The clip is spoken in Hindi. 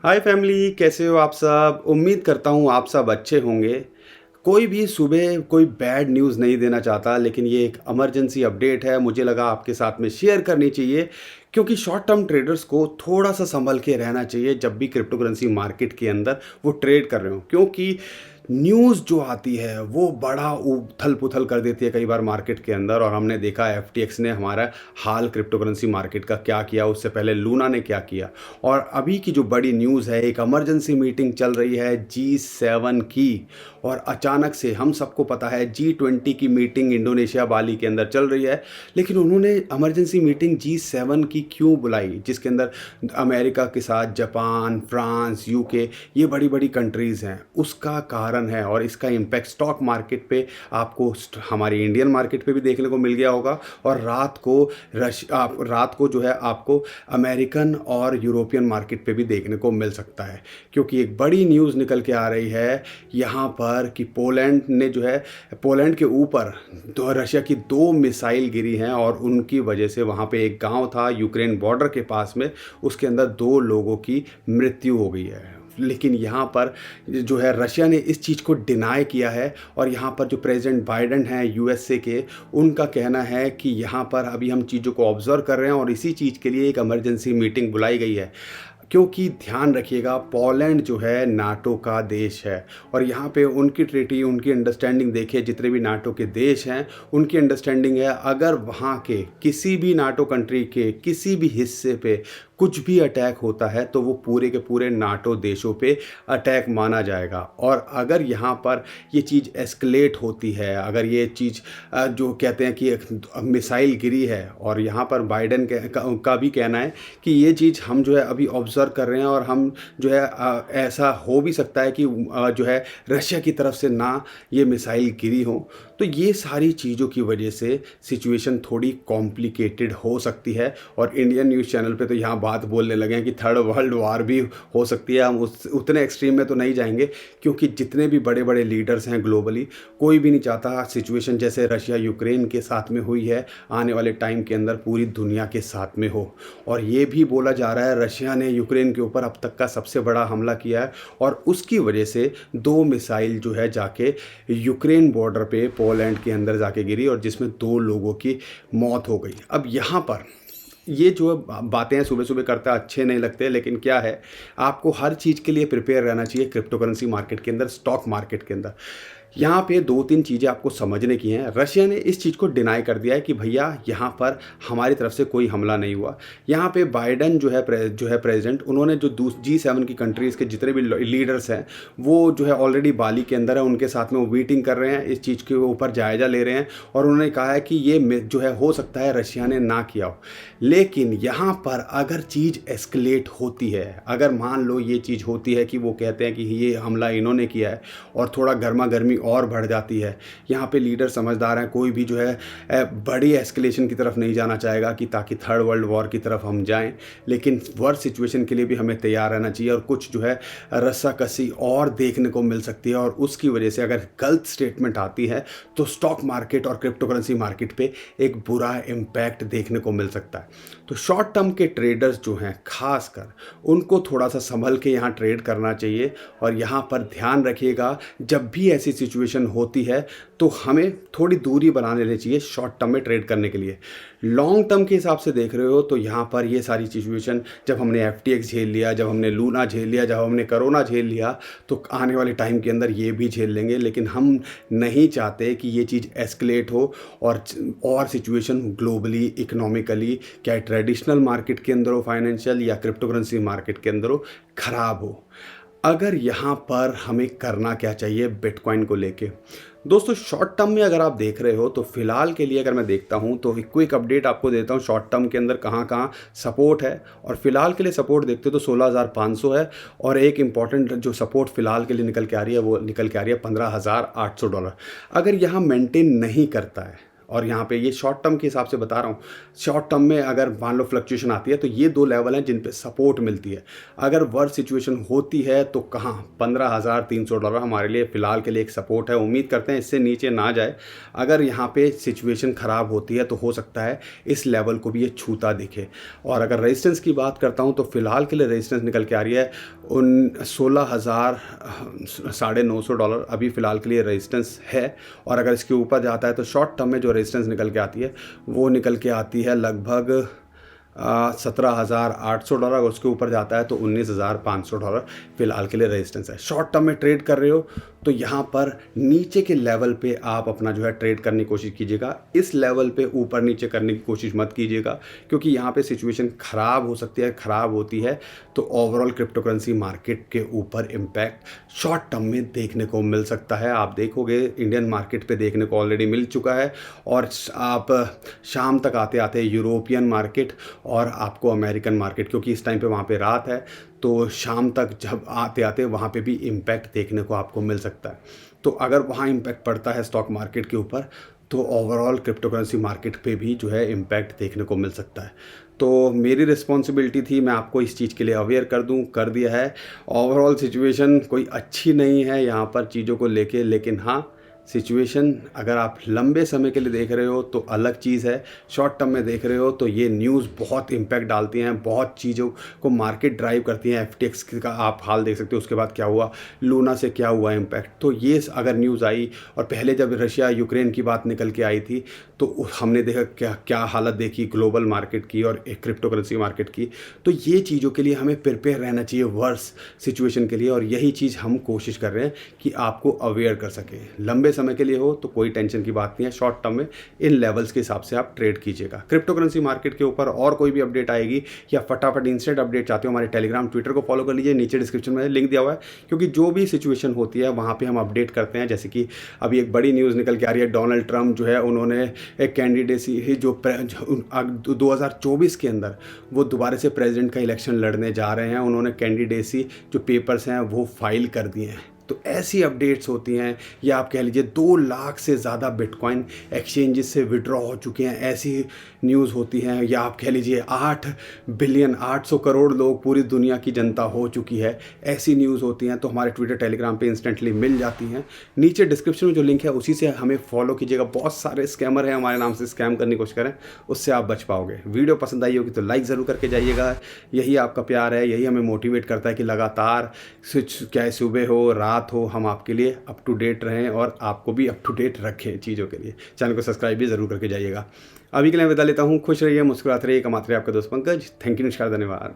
हाय फैमिली, कैसे हो आप सब। उम्मीद करता हूँ आप सब अच्छे होंगे। कोई भी सुबह कोई बैड न्यूज़ नहीं देना चाहता, लेकिन ये एक इमरजेंसी अपडेट है, मुझे लगा आपके साथ में शेयर करनी चाहिए। क्योंकि शॉर्ट टर्म ट्रेडर्स को थोड़ा सा संभल के रहना चाहिए जब भी क्रिप्टो करेंसी मार्केट के अंदर वो ट्रेड कर रहे हो, क्योंकि न्यूज़ जो आती है वो बड़ा उथल पुथल कर देती है कई बार मार्केट के अंदर। और हमने देखा एफटीएक्स ने हमारा हाल क्रिप्टो करेंसी मार्केट का क्या किया, उससे पहले लूना ने क्या किया। और अभी की जो बड़ी न्यूज़ है, एक इमरजेंसी मीटिंग चल रही है G7 की। और अचानक से हम सबको पता है G20 की मीटिंग इंडोनेशिया बाली के अंदर चल रही है, लेकिन उन्होंने इमरजेंसी मीटिंग G7 की क्यों बुलाई, जिसके अंदर अमेरिका के साथ जापान, फ्रांस, यूके, ये बड़ी बड़ी कंट्रीज़ हैं। उसका कारण है और इसका इम्पैक्ट स्टॉक मार्केट पे आपको हमारी इंडियन मार्केट पे भी देखने को मिल गया होगा। और रात को जो है आपको अमेरिकन और यूरोपियन मार्केट पे भी देखने को मिल सकता है। क्योंकि एक बड़ी न्यूज़ निकल के आ रही है यहाँ पर कि पोलैंड ने जो है, पोलैंड के ऊपर रशिया की 2 मिसाइल गिरी हैं और उनकी वजह से वहाँ पे एक गांव था यूक्रेन बॉर्डर के पास में, उसके अंदर 2 लोगों की मृत्यु हो गई है। लेकिन यहाँ पर जो है रशिया ने इस चीज़ को डिनाई किया है। और यहाँ पर जो प्रेसिडेंट बाइडेन हैं यूएसए के, उनका कहना है कि यहाँ पर अभी हम चीज़ों को ऑब्जर्व कर रहे हैं और इसी चीज़ के लिए एक इमरजेंसी मीटिंग बुलाई गई है। क्योंकि ध्यान रखिएगा, पोलैंड जो है नाटो का देश है और यहाँ पे उनकी ट्रीटी, उनकी अंडरस्टैंडिंग देखिए, जितने भी नाटो के देश हैं उनकी अंडरस्टैंडिंग है अगर वहाँ के किसी भी नाटो कंट्री के किसी भी हिस्से पे कुछ भी अटैक होता है तो वो पूरे के पूरे नाटो देशों पे अटैक माना जाएगा। और अगर यहाँ पर ये चीज़ एस्केलेट होती है, अगर ये चीज़ जो कहते हैं कि एक मिसाइल गिरी है, और यहाँ पर बाइडेन का भी कहना है कि ये चीज़ हम जो है अभी ऑब्जर्व कर रहे हैं और हम जो है ऐसा हो भी सकता है कि जो है रशिया की तरफ से ना ये मिसाइल गिरी हो। तो ये सारी चीज़ों की वजह से सिचुएशन थोड़ी कॉम्प्लिकेटेड हो सकती है। और इंडियन न्यूज़ चैनल पे तो यहाँ बात बोलने लगे हैं कि थर्ड वर्ल्ड वार भी हो सकती है। हम उतने एक्सट्रीम में तो नहीं जाएंगे, क्योंकि जितने भी बड़े बड़े लीडर्स हैं ग्लोबली, कोई भी नहीं चाहता सिचुएशन जैसे रशिया यूक्रेन के साथ में हुई है आने वाले टाइम के अंदर पूरी दुनिया के साथ में हो। और ये भी बोला जा रहा है रशिया ने यूक्रेन के ऊपर अब तक का सबसे बड़ा हमला किया है और उसकी वजह से 2 मिसाइल जो है जाके यूक्रेन बॉर्डर पे पोलैंड के अंदर जाके गिरी और जिसमें 2 लोगों की मौत हो गई। अब यहाँ पर ये जो बातें हैं सुबह सुबह करता अच्छे नहीं लगते, लेकिन क्या है, आपको हर चीज़ के लिए प्रिपेयर रहना चाहिए क्रिप्टो करेंसी मार्केट के अंदर, स्टॉक मार्केट के अंदर। यहाँ पे 2-3 चीज़ें आपको समझने की हैं। रशिया ने इस चीज़ को डिनाई कर दिया है कि भैया यहाँ पर हमारी तरफ से कोई हमला नहीं हुआ। यहाँ पे बाइडेन जो है प्रेसिडेंट, उन्होंने जो G7 की कंट्रीज़ के जितने भी लीडर्स हैं वो जो है ऑलरेडी बाली के अंदर है, उनके साथ में वो मीटिंग कर रहे हैं, इस चीज़ के ऊपर जायज़ा ले रहे हैं। और उन्होंने कहा है कि ये जो है हो सकता है रशिया ने ना किया हो। लेकिन यहाँ पर अगर चीज़ एस्केलेट होती है, अगर मान लो ये चीज़ होती है कि वो कहते हैं कि ये हमला इन्होंने किया है और थोड़ा गर्मा गर्मी और बढ़ जाती है, यहाँ पे लीडर समझदार हैं, कोई भी जो है बड़ी एस्केलेशन की तरफ नहीं जाना चाहेगा कि ताकि थर्ड वर्ल्ड वॉर की तरफ हम जाएं। लेकिन वर्स्ट सिचुएशन के लिए भी हमें तैयार रहना चाहिए और कुछ जो है रस्साकसी और देखने को मिल सकती है। और उसकी वजह से अगर गलत स्टेटमेंट आती है तो स्टॉक मार्केट और क्रिप्टो करेंसी मार्केट पे एक बुरा इम्पैक्ट देखने को मिल सकता है। तो शॉर्ट टर्म के ट्रेडर्स जो हैं खासकर, उनको थोड़ा सा संभल के यहाँ ट्रेड करना चाहिए। और यहाँ पर ध्यान रखिएगा, जब भी ऐसी सिचुएशन होती है तो हमें थोड़ी दूरी बना लेनी चाहिए शॉर्ट टर्म में ट्रेड करने के लिए। लॉन्ग टर्म के हिसाब से देख रहे हो तो यहाँ पर ये सारी सिचुएशन, जब हमने FTX झेल लिया, जब हमने लूना झेल लिया, जब हमने कोरोना झेल लिया, तो आने वाले टाइम के अंदर ये भी झेल लेंगे। लेकिन हम नहीं चाहते कि ये चीज़ एस्केलेट हो और सिचुएशन ग्लोबली इकोनॉमिकली, चाहे ट्रेडिशनल मार्केट के अंदर हो, फाइनेंशियल या क्रिप्टो करेंसी मार्केट के अंदर हो, ख़राब हो। अगर यहाँ पर हमें करना क्या चाहिए बिटकॉइन को लेके, दोस्तों शॉर्ट टर्म में अगर आप देख रहे हो तो फिलहाल के लिए अगर मैं देखता हूँ तो एक क्विक अपडेट आपको देता हूँ शॉर्ट टर्म के अंदर कहाँ कहाँ सपोर्ट है। और फिलहाल के लिए सपोर्ट देखते हो तो 16,500 है। और एक इंपॉर्टेंट जो सपोर्ट फिलहाल के लिए निकल के आ रही है वो निकल के आ रही है $15,800। अगर यहाँ मेंटेन नहीं करता है और यहाँ पे ये शॉर्ट टर्म के हिसाब से बता रहा हूँ। शॉर्ट टर्म में अगर मान लो फ्लक्चुएशन आती है तो ये 2 लेवल हैं जिन पे सपोर्ट मिलती है। अगर वर्स्ट सिचुएशन होती है तो कहाँ $15,300 हमारे लिए फ़िलहाल के लिए एक सपोर्ट है। उम्मीद करते हैं इससे नीचे ना जाए। अगर यहाँ पे सिचुएशन ख़राब होती है तो हो सकता है इस लेवल को भी ये छूता दिखे। और अगर रेजिस्टेंस की बात करता हूँ तो फ़िलहाल के लिए रेजिस्टेंस निकल के आ रही है उन $16,900 अभी फ़िलहाल के लिए रेजिस्टेंस है। और अगर इसके ऊपर जाता है तो शॉर्ट टर्म में जो रेजिस्टेंस निकल के आती है वो निकल के आती है लगभग $17,800। उसके ऊपर जाता है तो $19,500 फ़िलहाल के लिए रेजिस्टेंस है। शॉर्ट टर्म में ट्रेड कर रहे हो तो यहाँ पर नीचे के लेवल पे आप अपना जो है ट्रेड करने की कोशिश कीजिएगा। इस लेवल पे ऊपर नीचे करने की कोशिश मत कीजिएगा, क्योंकि यहाँ पे सिचुएशन ख़राब हो सकती है। ख़राब होती है तो ओवरऑल क्रिप्टो करेंसी मार्केट के ऊपर इम्पैक्ट शॉर्ट टर्म में देखने को मिल सकता है। आप देखोगे इंडियन मार्केट पे देखने को ऑलरेडी मिल चुका है, और आप शाम तक आते आते यूरोपियन मार्केट और आपको अमेरिकन मार्केट, क्योंकि इस टाइम पे वहाँ पे रात है, तो शाम तक जब आते आते वहाँ पे भी इम्पैक्ट देखने को आपको मिल सकता है। तो अगर वहाँ इम्पैक्ट पड़ता है स्टॉक मार्केट के ऊपर तो ओवरऑल क्रिप्टो करेंसी मार्केट पे भी जो है इम्पैक्ट देखने को मिल सकता है। तो मेरी रिस्पॉन्सिबिलिटी थी मैं आपको इस चीज़ के लिए अवेयर कर दूं, कर दिया है। ओवरऑल सिचुएशन कोई अच्छी नहीं है यहाँ पर चीज़ों को लेके, लेकिन हाँ सिचुएशन अगर आप लंबे समय के लिए देख रहे हो तो अलग चीज़ है। शॉर्ट टर्म में देख रहे हो तो ये न्यूज़ बहुत इम्पैक्ट डालती हैं, बहुत चीज़ों को मार्केट ड्राइव करती हैं। FTX का आप हाल देख सकते हो, उसके बाद क्या हुआ, लूना से क्या हुआ इम्पैक्ट। तो ये अगर न्यूज़ आई, और पहले जब रशिया यूक्रेन की बात निकल के आई थी तो हमने देखा क्या क्या हालत देखी ग्लोबल मार्केट की और क्रिप्टो करेंसी मार्केट की। तो ये चीज़ों के लिए हमें प्रिपेयर रहना चाहिए वर्स सिचुएशन के लिए, और यही चीज़ हम कोशिश कर रहे हैं कि आपको अवेयर कर सकें। लंबे समय के लिए हो तो कोई टेंशन की बात नहीं है, शॉर्ट टर्म में इन लेवल्स के हिसाब से आप ट्रेड कीजिएगा। क्रिप्टो करेंसी मार्केट के ऊपर और कोई भी अपडेट आएगी या फटाफट इंस्टेंट अपडेट चाहते हो, हमारे टेलीग्राम ट्विटर को फॉलो कर लीजिए, नीचे डिस्क्रिप्शन में लिंक दिया हुआ है। क्योंकि जो भी सिचुएशन होती है वहाँ पर हम अपडेट करते हैं। जैसे कि अभी एक बड़ी न्यूज़ निकल के आ रही है, डोनाल्ड ट्रंप जो है उन्होंने एक कैंडिडेसी जो 2024 के अंदर वो दोबारा से प्रेसिडेंट का इलेक्शन लड़ने जा रहे हैं, उन्होंने कैंडिडेसी जो पेपर्स हैं वो फाइल कर दिए हैं। तो ऐसी अपडेट्स होती हैं, या आप कह लीजिए 2 लाख से ज़्यादा बिटकॉइन एक्सचेंजेस से विड्रॉ हो चुके हैं, ऐसी न्यूज़ होती हैं। या आप कह लीजिए 8 बिलियन 800 करोड़ लोग पूरी दुनिया की जनता हो चुकी है, ऐसी न्यूज़ होती हैं। तो हमारे ट्विटर टेलीग्राम पे इंस्टेंटली मिल जाती हैं। नीचे डिस्क्रिप्शन में जो लिंक है उसी से हमें फॉलो कीजिएगा। बहुत सारे स्कैमर हैं हमारे नाम से, स्कैम करने की कोशिश करें, उससे आप बच पाओगे। वीडियो पसंद आई होगी तो लाइक ज़रूर करके जाइएगा। यही आपका प्यार है, यही हमें मोटिवेट करता है कि लगातार चाहे सुबह हो रात हो, हम आपके लिए अप टू डेट रहें और आपको भी अप टू डेट रखें चीज़ों के लिए। चैनल को सब्सक्राइब भी ज़रूर करके जाइएगा। अभी के लिए विदा लेता हूँ। खुश रहिए, मुस्कुराते रहिए, कमाते रहिए। आपका दोस्त पंकज। थैंक यू, नमस्कार, धन्यवाद।